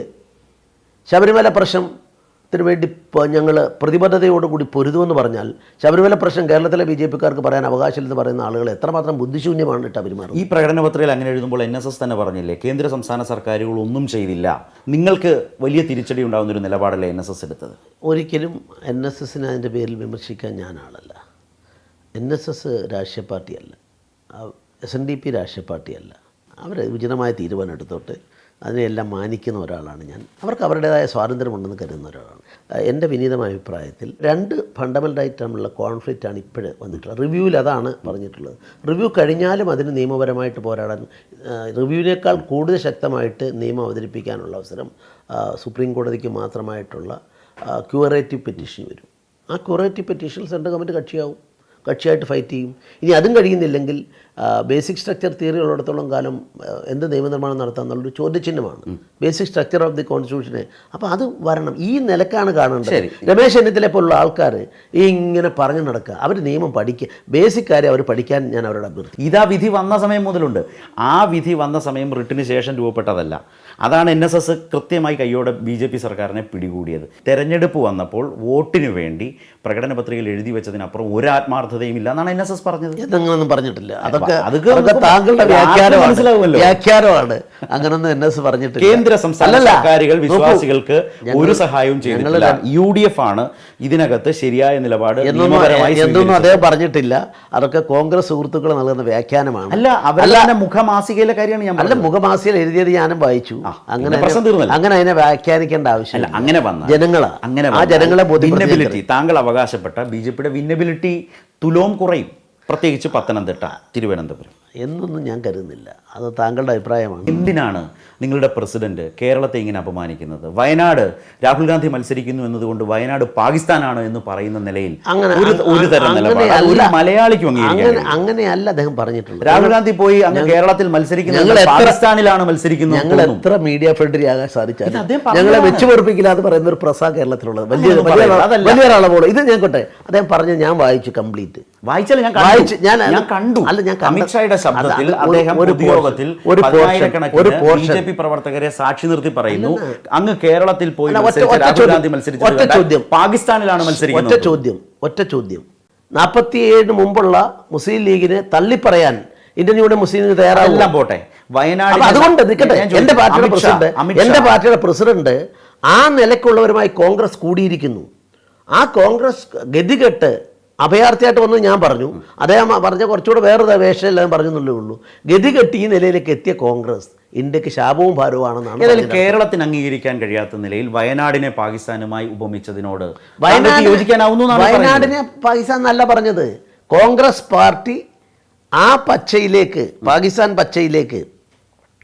ശബരിമല പ്രശ്നത്തിന് വേണ്ടി ഞങ്ങൾ പ്രതിബദ്ധതയോടുകൂടി പൊരുതുമെന്ന് പറഞ്ഞാൽ ശബരിമല പ്രശ്നം കേരളത്തിലെ BJPക്കാർക്ക് പറയാൻ അവകാശമില്ലെന്ന് പറയുന്ന ആളുകൾ എത്രമാത്രം ബുദ്ധിശൂന്യമാണ് ഇട്ട് പെരുമാറുന്നത്. ഈ പ്രകടന പത്രികയിൽ അങ്ങനെ എഴുതുമ്പോൾ NSS തന്നെ പറഞ്ഞില്ലേ, കേന്ദ്ര സംസ്ഥാന സർക്കാരുകൾ ഒന്നും ചെയ്തില്ല, നിങ്ങൾക്ക് വലിയ തിരിച്ചടി ഉണ്ടാകുന്നൊരു നിലപാടല്ലേ NSS എടുത്തത്? ഒരിക്കലും NSSനെ അതിൻ്റെ പേരിൽ വിമർശിക്കാൻ ഞാൻ ആളല്ല. NSS രാഷ്ട്രീയ പാർട്ടിയല്ല, SNDP രാഷ്ട്രീയ പാർട്ടിയല്ല. അവർ ഉചിതമായ തീരുമാനം എടുത്തോട്ട് അതിനെയെല്ലാം മാനിക്കുന്ന ഒരാളാണ് ഞാൻ. അവർക്ക് അവരുടേതായ സ്വാതന്ത്ര്യമുണ്ടെന്ന് കരുതുന്ന ഒരാളാണ്. എൻ്റെ വിനീതമായ അഭിപ്രായത്തിൽ 2 ഫണ്ടമെൻ്റലായിട്ടുള്ള കോൺഫ്ലിക്റ്റാണ് ഇപ്പോഴും വന്നിട്ടുള്ളത്. റിവ്യൂവിൽ അതാണ് പറഞ്ഞിട്ടുള്ളത്. റിവ്യൂ കഴിഞ്ഞാലും അതിന് നിയമപരമായിട്ട് പോരാടാൻ, റിവ്യൂവിനേക്കാൾ കൂടുതൽ ശക്തമായിട്ട് നിയമം അവതരിപ്പിക്കാനുള്ള അവസരം സുപ്രീം കോടതിക്ക് മാത്രമായിട്ടുള്ള ക്യൂറേറ്റീവ് പെറ്റീഷൻ വരും. ആ ക്യൂറേറ്റീവ് പെറ്റീഷൻ സെൻട്രൽ ഗവൺമെൻറ് കക്ഷിയായിട്ട് ഫൈറ്റ് ചെയ്യും. ഇനി അതും കഴിയുന്നില്ലെങ്കിൽ ബേസിക് സ്ട്രക്ചർ തിയറി ഉള്ളിടത്തോളം കാലം എന്ത് നിയമനിർമ്മാണം നടത്താമെന്നുള്ളൊരു ചോദ്യചിഹ്നമാണ് ബേസിക് സ്ട്രക്ചർ ഓഫ് ദി കോൺസ്റ്റിറ്റ്യൂഷനെ. അപ്പോൾ അത് വരണം. ഈ നിലക്കാണ് കാണേണ്ടത്. രമേശ് ചെന്നിത്തല പോലുള്ള ആൾക്കാർ ഇങ്ങനെ പറഞ്ഞു നടക്കുക. അവർ നിയമം പഠിക്കുക, ബേസിക് കാര്യം അവർ പഠിക്കാൻ ഞാൻ അവരോട് അഭ്യർത്ഥിക്കും. ഇതാ വിധി വന്ന സമയം മുതലുണ്ട്. ആ വിധി വന്ന സമയം റിട്ടിന് ശേഷം രൂപപ്പെട്ടതല്ല. അതാണ് NSS കൃത്യമായി കയ്യോടെ BJP സർക്കാരിനെ പിടികൂടിയത്. തെരഞ്ഞെടുപ്പ് വന്നപ്പോൾ വോട്ടിനു വേണ്ടി പ്രകടന പത്രികയിൽ എഴുതി വെച്ചതിനപ്പുറം ഒരു ആത്മാർത്ഥതയും ഇല്ല എന്നാണ് NSS പറഞ്ഞത്. ഇതങ്ങനൊന്നും പറഞ്ഞിട്ടില്ല. അതൊക്കെ താങ്കളുടെ വ്യാഖ്യാനമാണ്. അങ്ങനൊന്നും NS പറഞ്ഞിട്ടില്ല. കേന്ദ്ര സംസ്ഥാന സർക്കാരുകൾ വിശ്വാസികൾക്ക് ഒരു സഹായവും ചെയ്തിട്ടില്ല. UDF ആണ് ഇതിനകത്ത് ശരിയായ നിലപാട് എന്നൊന്നും അദ്ദേഹം പറഞ്ഞിട്ടില്ല. അതൊക്കെ കോൺഗ്രസ് സുഹൃത്തുക്കൾ നൽകുന്ന വ്യാഖ്യാനമാണ്. അല്ല, അവരുടെ മുഖമാസികയിലെ കാര്യമാണ് ഞാൻ. അല്ല, മുഖമാസികയിൽ എഴുതിയത് ഞാനും വായിച്ചു. അങ്ങനെ അതിനെ വ്യാഖ്യാനിക്കേണ്ട ആവശ്യമില്ല. അങ്ങനെ വന്ന ജനങ്ങളാ, അങ്ങനെ ആ ജനങ്ങളെ വിന്നബിലിറ്റി, താങ്കൾ അവകാശപ്പെട്ട BJPയുടെ വിന്നബിലിറ്റി തുലോം കുറയും, പ്രത്യേകിച്ച് പത്തനംതിട്ട, തിരുവനന്തപുരം എന്നൊന്നും ഞാൻ കരുതുന്നില്ല. അത് താങ്കളുടെ അഭിപ്രായമാണ്. എന്തിനാണ് നിങ്ങളുടെ പ്രസിഡന്റ് കേരളത്തെ ഇങ്ങനെ അപമാനിക്കുന്നത്? വയനാട് രാഹുൽ ഗാന്ധി മത്സരിക്കുന്നു എന്നതുകൊണ്ട് വയനാട് പാകിസ്ഥാനാണ് എന്ന് പറയുന്ന നിലയിൽ ഒരു തരം നിലപാട് മലയാളിക്കും അങ്ങനെയല്ല അദ്ദേഹം പറഞ്ഞിട്ടുള്ളത്. രാഹുൽ ഗാന്ധി പോയി അങ്ങ് കേരളത്തിൽ മത്സരിക്കുന്നത് പാകിസ്ഥാനിലാണ് മത്സരിക്കുന്നത്. ഞങ്ങൾ എത്ര മീഡിയ ഫ്രണ്ട്ലി ആകാൻ സാധിച്ചാൽ ഞങ്ങളെ വെച്ച് പൊറപ്പിക്കില്ല എന്ന് പറയുന്ന ഒരു പ്രസാ കേരളത്തിലുള്ളത് വലിയ ഒരാളെ. ഇത് ഞാൻ കൊട്ടെ, അദ്ദേഹം പറഞ്ഞു, ഞാൻ വായിച്ചു കംപ്ലീറ്റ്. വായിച്ചാലും ഞാൻ കണ്ടു. അല്ല, ഞാൻ അമിത്ഷായുടെ ശബ്ദത്തിൽ അദ്ദേഹം ഉദ്യോഗത്തിൽ BJP പ്രവർത്തകരെ സാക്ഷി നിർത്തി പറയുന്നു, അങ്ങ് കേരളത്തിൽ പോയി രാഹുൽ ഗാന്ധി മത്സരിച്ചത് പാകിസ്ഥാനിലാണ് മത്സരിക്കുന്നത്. ഒറ്റ ചോദ്യം 47 മുമ്പുള്ള മുസ്ലിം ലീഗിനെ തള്ളിപ്പറയാൻ ഇന്ത്യൻ യൂണിയൻ മുസ്ലിം ലീഗ് തയ്യാറാവില്ല. പോട്ടെ, വയനാട് അതുകൊണ്ട് നിൽക്കട്ടെ. എന്റെ പാർട്ടിയുടെ പ്രസിഡന്റ് ആ നിലക്കുള്ളവരുമായി കോൺഗ്രസ് കൂടിയിരിക്കുന്നു. ആ കോൺഗ്രസ് ഗതികെട്ട് അഭയാർത്ഥിയായിട്ട് വന്നു ഞാൻ പറഞ്ഞു. അദ്ദേഹം പറഞ്ഞ കുറച്ചുകൂടെ വേറെ വേഷമെല്ലാം പറഞ്ഞെന്നുള്ളേ ഉള്ളൂ. ഗതികെട്ടി ഈ നിലയിലേക്ക് എത്തിയ കോൺഗ്രസ് ഇന്ത്യക്ക് ശാപവും ഭാരവുമാണെന്നാണ്. കേരളത്തിന് അംഗീകരിക്കാൻ കഴിയാത്ത നിലയിൽ വയനാടിനെ പാകിസ്ഥാനുമായി ഉപമിച്ചതിനോട് വയനാടിനെ പാകിസ്ഥാൻ എന്നല്ല പറഞ്ഞത്. കോൺഗ്രസ് പാർട്ടി ആ പച്ചയിലേക്ക്, പാകിസ്ഥാൻ പച്ചയിലേക്ക്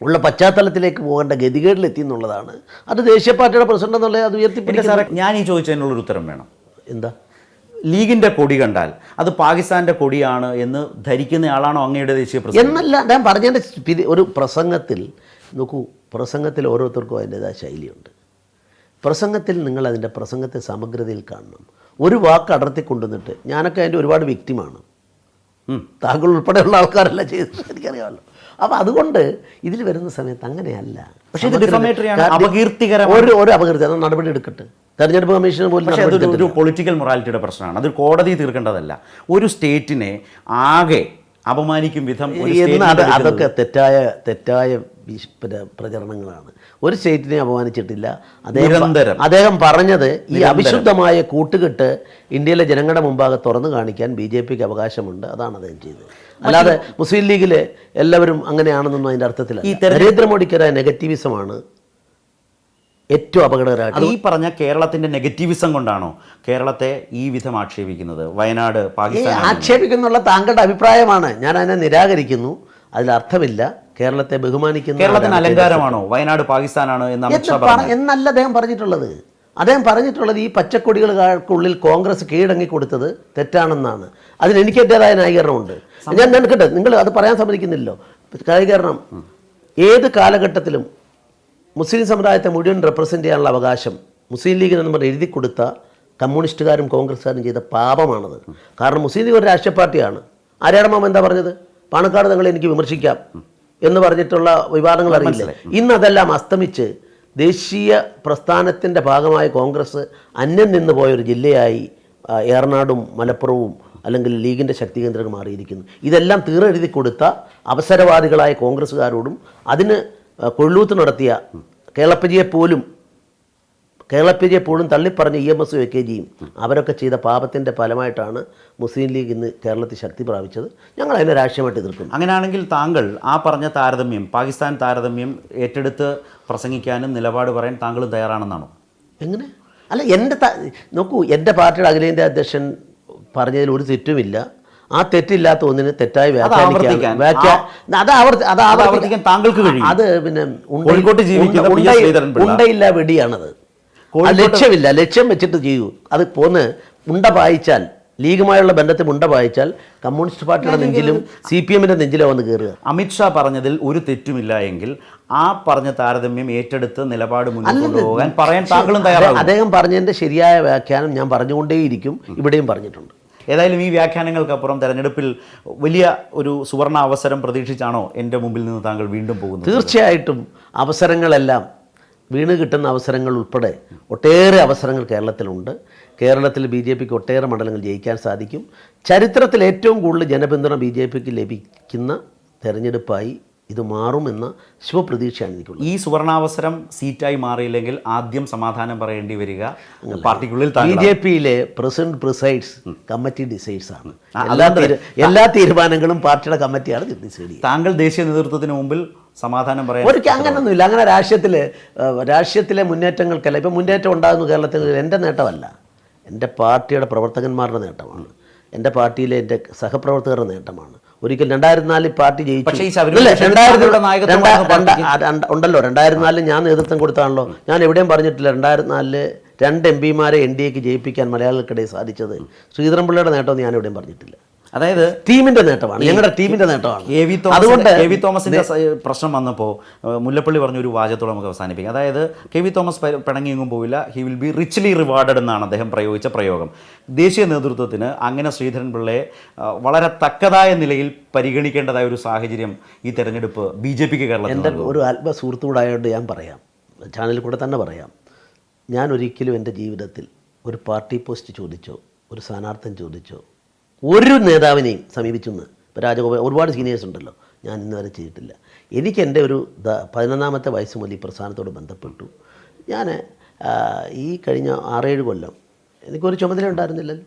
ഉള്ള പശ്ചാത്തലത്തിലേക്ക് പോകേണ്ട ഗതികേടിലെത്തി എന്നുള്ളതാണ്. അത് ദേശീയ പാർട്ടിയുടെ പ്രസിഡന്റ് എന്നുള്ളത് അത് ഉയർത്തിപ്പിടിക്കുക. ഞാൻ ഈ ചോദിച്ചതിനുള്ളൊരു ഉത്തരം വേണം. എന്താ? ലീഗിന്റെ കൊടി കണ്ടാൽ അത് പാകിസ്ഥാന്റെ കൊടിയാണ് എന്ന് ധരിക്കുന്ന ആളാണോ അങ്ങയുടെ ദേശീയ പ്രസിഡന്റ്? എന്നല്ല ഞാൻ പറഞ്ഞതിൻ്റെ ഒരു പ്രസംഗത്തിൽ നോക്കൂ, പ്രസംഗത്തിൽ ഓരോരുത്തർക്കും അതിൻ്റെതായ ശൈലിയുണ്ട്. പ്രസംഗത്തിൽ നിങ്ങൾ അതിൻ്റെ പ്രസംഗത്തെ സമഗ്രതയിൽ കാണണം. ഒരു വാക്ക് അടർത്തി കൊണ്ടുവന്നിട്ട്, ഞാനൊക്കെ അതിൻ്റെ ഒരുപാട് വ്യക്തിമാണ്, താങ്കൾ ഉൾപ്പെടെയുള്ള ആൾക്കാരല്ല ചെയ്തത്, എനിക്കറിയാമല്ലോ. അപ്പോൾ അതുകൊണ്ട് ഇതിൽ വരുന്ന സമയത്ത് അങ്ങനെയല്ല. പക്ഷേ ഇത് ഡിഫമേറ്ററിയാണ്, അപകീർത്തികരം. ഒരു അപകീർത്തി നടപടി എടുക്കട്ടെ. തെരഞ്ഞെടുപ്പ് കമ്മീഷന് പോലും ഒരു പൊളിറ്റിക്കൽ മൊറാലിറ്റിയുടെ പ്രശ്നമാണ്. അത് കോടതി തീർക്കേണ്ടതല്ല. ഒരു സ്റ്റേറ്റിനെ ആകെ അപമാനിക്കും വിധം അതൊക്കെ തെറ്റായ പ്രചരണങ്ങളാണ്. ഒരു സ്റ്റേറ്റിനെ അപമാനിച്ചിട്ടില്ല. അദ്ദേഹം പറഞ്ഞത് ഈ അവിശുദ്ധമായ കൂട്ടുകെട്ട് ഇന്ത്യയിലെ ജനങ്ങളുടെ മുമ്പാകെ തുറന്നു കാണിക്കാൻ BJPക്ക് അവകാശമുണ്ട്. അതാണ് അദ്ദേഹം ചെയ്തത്. അല്ലാതെ മുസ്ലിം ലീഗിലെ എല്ലാവരും അങ്ങനെയാണെന്നൊന്നും അതിൻ്റെ അർത്ഥത്തില്ല. ഈ നരേന്ദ്രമോദിക്കെതിരായ നെഗറ്റീവിസമാണ് ഏറ്റവും അപകടകരമായിട്ട്. ഈ പറഞ്ഞ കേരളത്തിന്റെ നെഗറ്റീവിസം കൊണ്ടാണോ കേരളത്തെ ഈ വിധം ആക്ഷേപിക്കുന്നത്? വയനാട് പാകിസ്ഥാൻ ആക്ഷേപിക്കുന്നുള്ള താങ്കളുടെ അഭിപ്രായമാണ്. ഞാൻ അതിനെ നിരാകരിക്കുന്നു. അതിലർത്ഥമില്ല. കേരളത്തെ ബഹുമാനിക്കുന്ന, കേരളത്തിന് അലങ്കാരമാണോ വയനാട് പാകിസ്ഥാനാണ് എന്നല്ല അദ്ദേഹം പറഞ്ഞിട്ടുള്ളത്. അദ്ദേഹം പറഞ്ഞിട്ടുള്ളത് ഈ പച്ചക്കൊടികൾക്കുള്ളിൽ കോൺഗ്രസ് കീഴടങ്ങി കൊടുത്തത് തെറ്റാണെന്നാണ്. അതിന് എനിക്ക് എൻ്റേതായ ന്യായീകരണമുണ്ട്. ഞാൻ നിൽക്കട്ടെ, നിങ്ങൾ അത് പറയാൻ സമ്മതിക്കുന്നില്ലല്ലോ. ന്യായീകരണം, ഏത് കാലഘട്ടത്തിലും മുസ്ലിം സമുദായത്തെ മുഴുവൻ റെപ്രസെൻ്റ് ചെയ്യാനുള്ള അവകാശം മുസ്ലിം ലീഗിന് പറഞ്ഞ് എഴുതി കൊടുത്ത കമ്മ്യൂണിസ്റ്റുകാരും കോൺഗ്രസ്സുകാരും ചെയ്ത പാപമാണത്. കാരണം മുസ്ലിം ലീഗ് ഒരു രാഷ്ട്രീയ പാർട്ടിയാണ്. ആര്യാടമ്മ എന്താ പറഞ്ഞത്? പാണക്കാട് തങ്ങളെ എനിക്ക് വിമർശിക്കാം എന്ന് പറഞ്ഞിട്ടുള്ള വിവാദങ്ങൾ അറിയില്ല. ഇന്നതെല്ലാം അസ്തമിച്ച് ദേശീയ പ്രസ്ഥാനത്തിൻ്റെ ഭാഗമായ കോൺഗ്രസ് അന്യം നിന്ന് പോയൊരു ജില്ലയായി ഏറനാടും മലപ്പുറവും അല്ലെങ്കിൽ ലീഗിൻ്റെ ശക്തി കേന്ദ്രങ്ങൾ മാറിയിരിക്കുന്നു. ഇതെല്ലാം തീരെഴുതി കൊടുത്ത അവസരവാദികളായ കോൺഗ്രസ്സുകാരോടും അതിന് കൊള്ളൂത്ത് നടത്തിയ കേളപ്പജിയെ പോലും കേരളപ്പിജി എപ്പോഴും തള്ളിപ്പറഞ്ഞ EMS വെക്കേജിയും അവരൊക്കെ ചെയ്ത പാപത്തിൻ്റെ ഫലമായിട്ടാണ് മുസ്ലിം ലീഗ് ഇന്ന് കേരളത്തിൽ ശക്തി പ്രാപിച്ചത്. ഞങ്ങൾ അതിനെ രാഷ്ട്രീയമായിട്ട് എതിർക്കുന്നു. അങ്ങനെയാണെങ്കിൽ താങ്കൾ ആ പറഞ്ഞ താരതമ്യം, പാകിസ്ഥാൻ താരതമ്യം ഏറ്റെടുത്ത് പ്രസംഗിക്കാനും നിലപാട് പറയാൻ താങ്കളും തയ്യാറാണെന്നാണോ? എങ്ങനെ? അല്ല, നോക്കൂ, എൻ്റെ പാർട്ടിയുടെ അഖിലേന്ത്യാ അധ്യക്ഷൻ പറഞ്ഞതിൽ ഒരു തെറ്റുമില്ല. ആ തെറ്റില്ലാത്ത ഒന്നിന് തെറ്റായി ആവർത്തിക്കാൻ താങ്കൾക്ക് കഴിയും. അത് പിന്നെ ജീവിക്കുന്ന ഉണ്ടയില്ല വെടിയാണത്. ലക്ഷ്യമില്ല, ലക്ഷ്യം വെച്ചിട്ട് ചെയ്യൂ. അത് പോന്ന് ഉണ്ട പായിച്ചാൽ, ലീഗുമായുള്ള ബന്ധത്തിൽ ഉണ്ട പായിച്ചാൽ കമ്മ്യൂണിസ്റ്റ് പാർട്ടിയുടെ നെഞ്ചിലും CPM-ന്റെ നെഞ്ചിലോ വന്ന് കയറുക. അമിത്ഷാ പറഞ്ഞതിൽ ഒരു തെറ്റുമില്ല എങ്കിൽ ആ പറഞ്ഞ താരതമ്യം ഏറ്റെടുത്ത് നിലപാട് മുന്നോട്ട് കൊണ്ടുപോകാൻ പറയാൻ താങ്കളും തയ്യാറാണ്. അദ്ദേഹം പറഞ്ഞതിൻ്റെ ശരിയായ വ്യാഖ്യാനം ഞാൻ പറഞ്ഞുകൊണ്ടേയിരിക്കും, ഇവിടെയും പറഞ്ഞിട്ടുണ്ട്. ഏതായാലും ഈ വ്യാഖ്യാനങ്ങൾക്കപ്പുറം തെരഞ്ഞെടുപ്പിൽ വലിയ ഒരു സുവർണ അവസരം പ്രതീക്ഷിച്ചാണോ എൻ്റെ മുമ്പിൽ നിന്ന് താങ്കൾ വീണ്ടും പോകുന്നത്? തീർച്ചയായിട്ടും അവസരങ്ങളെല്ലാം, വീണ് കിട്ടുന്ന അവസരങ്ങൾ ഉൾപ്പെടെ ഒട്ടേറെ അവസരങ്ങൾ കേരളത്തിലുണ്ട്. കേരളത്തിൽ BJPക്ക് ഒട്ടേറെ മണ്ഡലങ്ങൾ ജയിക്കാൻ സാധിക്കും. ചരിത്രത്തിൽ ഏറ്റവും കൂടുതൽ ജനപിന്തുണ BJPക്ക് ലഭിക്കുന്ന തെരഞ്ഞെടുപ്പായി ഇത് മാറുമെന്ന ശുഭപ്രതീക്ഷയാണ് എനിക്കുള്ളത്. ഈ സുവർണാവസരം സീറ്റായി മാറിയില്ലെങ്കിൽ ആദ്യം സമാധാനം പറയേണ്ടി വരിക പാർട്ടിക്കുള്ളിൽ BJPയിലെ പ്രസിഡന്റ് പ്രിസൈഡ്സ്, കമ്മിറ്റി ഡിസൈഡ്സ് ആണ്. എല്ലാ തീരുമാനങ്ങളും പാർട്ടിയുടെ കമ്മിറ്റിയാണ് ഡിസൈഡ് ചെയ്യുന്നത്. താങ്കൾ ദേശീയ നേതൃത്വത്തിന് മുമ്പിൽ സമാധാനം പറയാൻ ഒരിക്കലും അങ്ങനെയൊന്നുമില്ല. അങ്ങനെ രാഷ്ട്രീയത്തിലെ മുന്നേറ്റങ്ങൾക്കല്ല. ഇപ്പം മുന്നേറ്റം ഉണ്ടാകുന്നു കേരളത്തിൽ എൻ്റെ നേട്ടമല്ല, എൻ്റെ പാർട്ടിയുടെ പ്രവർത്തകന്മാരുടെ നേട്ടമാണ്, എൻ്റെ പാർട്ടിയിലെ എൻ്റെ സഹപ്രവർത്തകരുടെ നേട്ടമാണ്. ഒരിക്കൽ 2004 പാർട്ടി ജയിച്ചു ഉണ്ടല്ലോ. 2004 ഞാൻ നേതൃത്വം കൊടുത്താണല്ലോ. ഞാൻ എവിടെയും പറഞ്ഞിട്ടില്ല 2004 2 MPമാരെ NDAക്ക് ജയിപ്പിക്കാൻ മലയാളികൾക്കിടയിൽ സാധിച്ചത് ശ്രീധരൻപിള്ളയുടെ നേട്ടമെന്ന് ഞാൻ എവിടെയും പറഞ്ഞിട്ടില്ല. അതായത് ടീമിന്റെ നേട്ടമാണ്, ഞങ്ങളുടെ ടീമിന്റെ നേട്ടമാണ്. അതുകൊണ്ട് KV തോമസിന്റെ പ്രശ്നം വന്നപ്പോൾ മുല്ലപ്പള്ളി പറഞ്ഞ ഒരു വാചകത്തോടെ നമുക്ക് അവസാനിപ്പിക്കാം. അതായത് KV തോമസ് പിണങ്ങിയെങ്ങും പോവില്ല, he will be richly rewarded എന്നാണ് അദ്ദേഹം പ്രയോഗിച്ച പ്രയോഗം. ദേശീയ നേതൃത്വത്തിന് അങ്ങനെ ശ്രീധരൻപിള്ളയെ വളരെ തക്കതായ നിലയിൽ പരിഗണിക്കേണ്ടതായ ഒരു സാഹചര്യം ഈ തെരഞ്ഞെടുപ്പ് BJPക്ക് കേരളത്തിൽ. എൻ്റെ ഒരു ആത്മ സുഹൃത്തുകൂടായതുകൊണ്ട് ഞാൻ പറയാം, ചാനലിൽ കൂടെ തന്നെ പറയാം, ഞാൻ ഒരിക്കലും എൻ്റെ ജീവിതത്തിൽ ഒരു പാർട്ടി പോസ്റ്റ് ചോദിച്ചോ ഒരു സ്ഥാനാർത്ഥം ചോദിച്ചോ ഒരു നേതാവിനെയും സമീപിച്ചെന്ന് ഇപ്പോൾ രാജഗോപാൽ ഒരുപാട് സീനിയേഴ്സ് ഉണ്ടല്ലോ, ഞാൻ ഇന്ന് വരെ ചെയ്തിട്ടില്ല. എനിക്ക് എൻ്റെ ഒരു 11ാമത്തെ വയസ്സ് മുതൽ ഈ പ്രസ്ഥാനത്തോട് ബന്ധപ്പെട്ടു. ഞാൻ ഈ കഴിഞ്ഞ 6-7 കൊല്ലം എനിക്കൊരു ചുമതല ഉണ്ടായിരുന്നില്ലല്ലോ.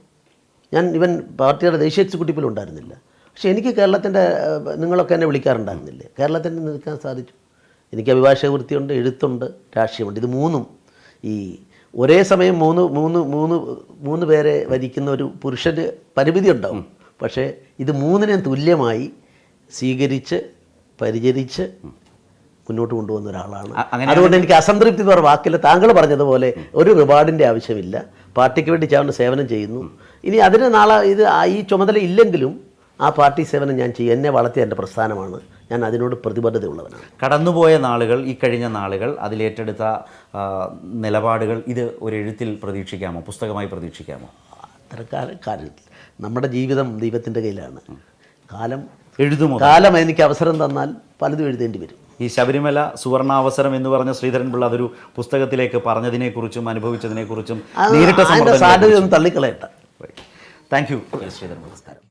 ഞാൻ ഇവൻ പാർട്ടിയുടെ ദേശീയ എക്സിക്യൂട്ടീവിലും ഉണ്ടായിരുന്നില്ല. പക്ഷേ എനിക്ക് കേരളത്തിൻ്റെ, നിങ്ങളൊക്കെ എന്നെ വിളിക്കാറുണ്ടായിരുന്നില്ലേ, കേരളത്തിൽ നിൽക്കാൻ സാധിച്ചു. എനിക്ക് അഭിഭാഷക വൃത്തിയുണ്ട്, എഴുത്തുണ്ട്, രാഷ്ട്രീയമുണ്ട്. ഇത് മൂന്നും ഈ ഒരേ സമയം മൂന്ന് പേരെ വരിക്കുന്ന ഒരു പുരുഷന് പരിമിതി ഉണ്ടാവും. പക്ഷേ ഇത് മൂന്നിനെയും തുല്യമായി സ്വീകരിച്ച് പരിചരിച്ച് മുന്നോട്ട് കൊണ്ടുവന്ന ഒരാളാണ്. അതുകൊണ്ട് എനിക്ക് അസംതൃപ്തി എന്ന് പറഞ്ഞ വാക്കില്ല. താങ്കൾ പറഞ്ഞതുപോലെ ഒരു റിവാർഡിൻ്റെ ആവശ്യമില്ല. പാർട്ടിക്ക് വേണ്ടി ഞാൻ സേവനം ചെയ്യുന്നു. ഇനി അതിന് നാളെ ഈ ചുമതല ഇല്ലെങ്കിലും ആ പാർട്ടി സേവനം ഞാൻ ചെയ്യും. എന്നെ വളർത്തിയ എൻ്റെ പ്രസ്ഥാനമാണ്, ഞാൻ അതിനോട് പ്രതിബദ്ധതയുള്ളവനാണ്. കടന്നുപോയ നാളുകൾ, ഈ കഴിഞ്ഞ നാളുകൾ, അതിലേറ്റെടുത്ത നിലപാടുകൾ ഇത് ഒരു എഴുത്തിൽ പ്രതീക്ഷിക്കാമോ, പുസ്തകമായി പ്രതീക്ഷിക്കാമോ? അത്തരക്കാലം നമ്മുടെ ജീവിതം ദൈവത്തിൻ്റെ കയ്യിലാണ്. എഴുതുമോ? കാലം എനിക്ക് അവസരം തന്നാൽ പലതും എഴുതേണ്ടി വരും. ഈ ശബരിമല സുവർണാവസരം എന്ന് പറഞ്ഞ ശ്രീധരൻപിള്ള അതൊരു പുസ്തകത്തിലേക്ക് പറഞ്ഞതിനെക്കുറിച്ചും അനുഭവിച്ചതിനെക്കുറിച്ചും നേരിട്ട സാധ്യതയൊന്നും തള്ളിക്കളയട്ടെ. Thank you Sreedharan. നമസ്കാരം.